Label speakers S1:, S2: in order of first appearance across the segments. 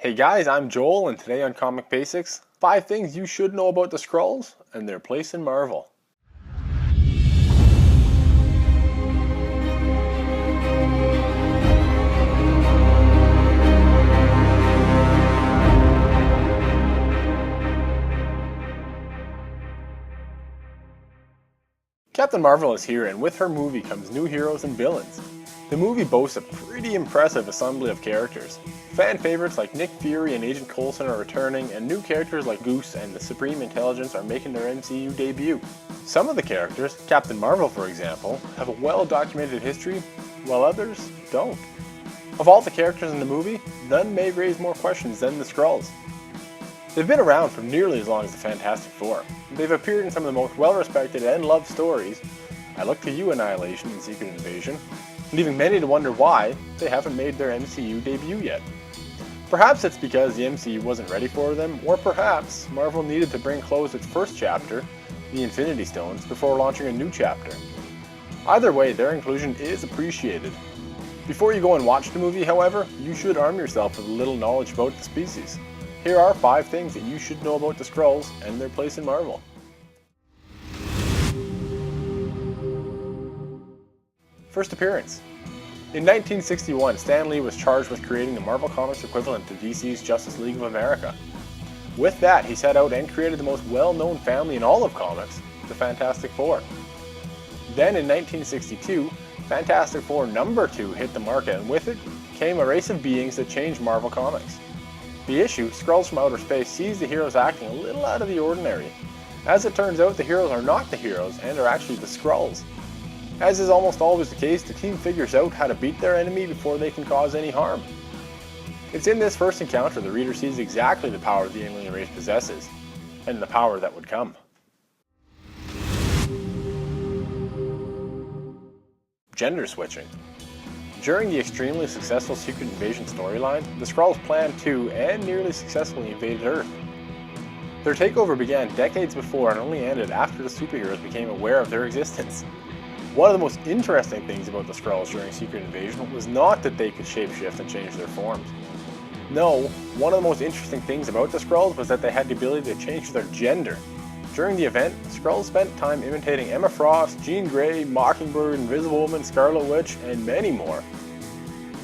S1: Hey guys, I'm Joel, and today on Comic Basics, 5 things you should know about the Skrulls and their place in Marvel. Captain Marvel is here, and with her movie comes new heroes and villains. The movie boasts a pretty impressive assembly of characters. Fan favorites like Nick Fury and Agent Coulson are returning, and new characters like Goose and the Supreme Intelligence are making their MCU debut. Some of the characters, Captain Marvel for example, have a well-documented history, while others don't. Of all the characters in the movie, none may raise more questions than the Skrulls. They've been around for nearly as long as the Fantastic Four. They've appeared in some of the most well-respected and loved stories. I Look to You, Annihilation, and Secret Invasion, leaving many to wonder why they haven't made their MCU debut yet. Perhaps it's because the MCU wasn't ready for them, or perhaps Marvel needed to bring close its first chapter, the Infinity Stones, before launching a new chapter. Either way, their inclusion is appreciated. Before you go and watch the movie, however, you should arm yourself with a little knowledge about the species. Here are 5 things that you should know about the Skrulls and their place in Marvel. First appearance. In 1961, Stan Lee was charged with creating the Marvel Comics equivalent to DC's Justice League of America. With that, he set out and created the most well-known family in all of comics, the Fantastic Four. Then in 1962, Fantastic Four #2 hit the market, and with it came a race of beings that changed Marvel Comics. The issue, Skrulls from Outer Space, sees the heroes acting a little out of the ordinary. As it turns out, the heroes are not the heroes and are actually the Skrulls. As is almost always the case, the team figures out how to beat their enemy before they can cause any harm. It's in this first encounter the reader sees exactly the power the alien race possesses, and the power that would come. Gender switching. During the extremely successful Secret Invasion storyline, the Skrulls planned to, and nearly successfully invaded Earth. Their takeover began decades before and only ended after the superheroes became aware of their existence. One of the most interesting things about the Skrulls during Secret Invasion was not that they could shapeshift and change their forms. No, one of the most interesting things about the Skrulls was that they had the ability to change their gender. During the event, Skrulls spent time imitating Emma Frost, Jean Grey, Mockingbird, Invisible Woman, Scarlet Witch, and many more.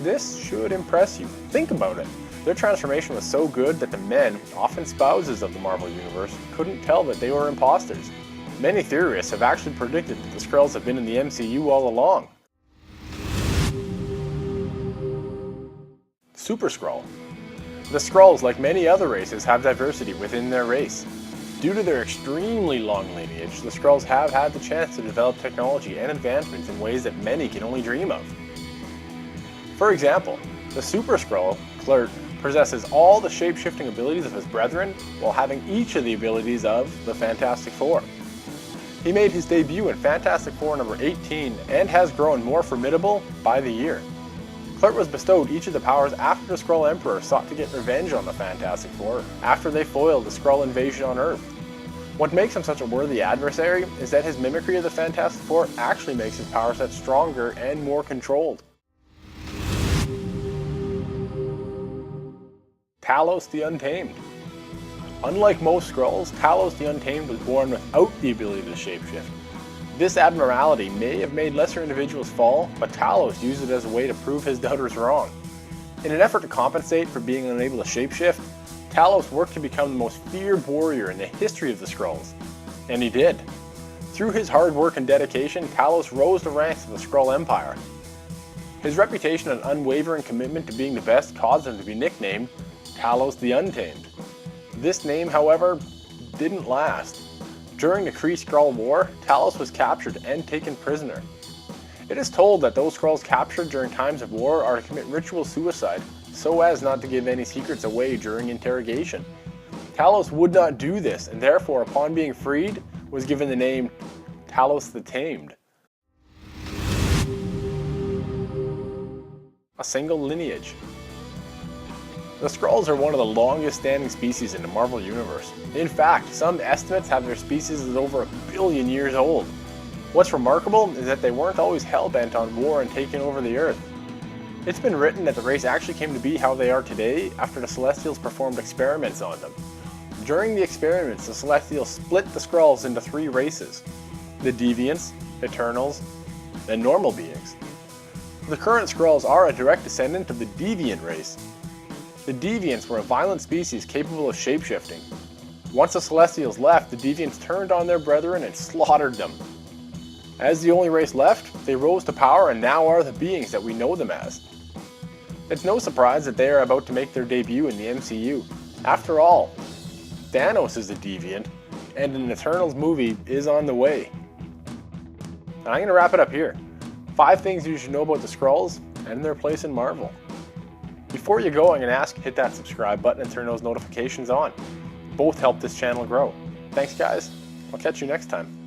S1: This should impress you. Think about it. Their transformation was so good that the men, often spouses of the Marvel Universe, couldn't tell that they were imposters. Many theorists have actually predicted that the Skrulls have been in the MCU all along. SuperSkrull. The Skrulls, like many other races, have diversity within their race. Due to their extremely long lineage, the Skrulls have had the chance to develop technology and advancements in ways that many can only dream of. For example, the SuperSkrull, Kl'rt, possesses all the shape-shifting abilities of his brethren, while having each of the abilities of the Fantastic Four. He made his debut in Fantastic Four #18 and has grown more formidable by the year. Kl'rt was bestowed each of the powers after the Skrull Emperor sought to get revenge on the Fantastic Four after they foiled the Skrull invasion on Earth. What makes him such a worthy adversary is that his mimicry of the Fantastic Four actually makes his power set stronger and more controlled. Talos the Untamed. Unlike most Skrulls, Talos the Untamed was born without the ability to shapeshift. This abnormality may have made lesser individuals fall, but Talos used it as a way to prove his doubters wrong. In an effort to compensate for being unable to shapeshift, Talos worked to become the most feared warrior in the history of the Skrulls. And he did. Through his hard work and dedication, Talos rose the ranks of the Skrull Empire. His reputation and unwavering commitment to being the best caused him to be nicknamed Talos the Untamed. This name, however, didn't last. During the Kree-Skrull War, Talos was captured and taken prisoner. It is told that those Skrulls captured during times of war are to commit ritual suicide, so as not to give any secrets away during interrogation. Talos would not do this, and therefore, upon being freed, was given the name Talos the Tamed. A single lineage. The Skrulls are one of the longest standing species in the Marvel Universe. In fact, some estimates have their species as over 1 billion years old. What's remarkable is that they weren't always hell-bent on war and taking over the Earth. It's been written that the race actually came to be how they are today after the Celestials performed experiments on them. During the experiments, the Celestials split the Skrulls into 3 races: the Deviants, Eternals, and normal beings. The current Skrulls are a direct descendant of the Deviant race. The Deviants were a violent species capable of shapeshifting. Once the Celestials left, the Deviants turned on their brethren and slaughtered them. As the only race left, they rose to power and now are the beings that we know them as. It's no surprise that they are about to make their debut in the MCU. After all, Thanos is a Deviant, and an Eternals movie is on the way. And I'm going to wrap it up here. 5 things you should know about the Skrulls and their place in Marvel. Before you go, I'm going to ask you to hit that subscribe button and turn those notifications on. Both help this channel grow. Thanks guys, I'll catch you next time.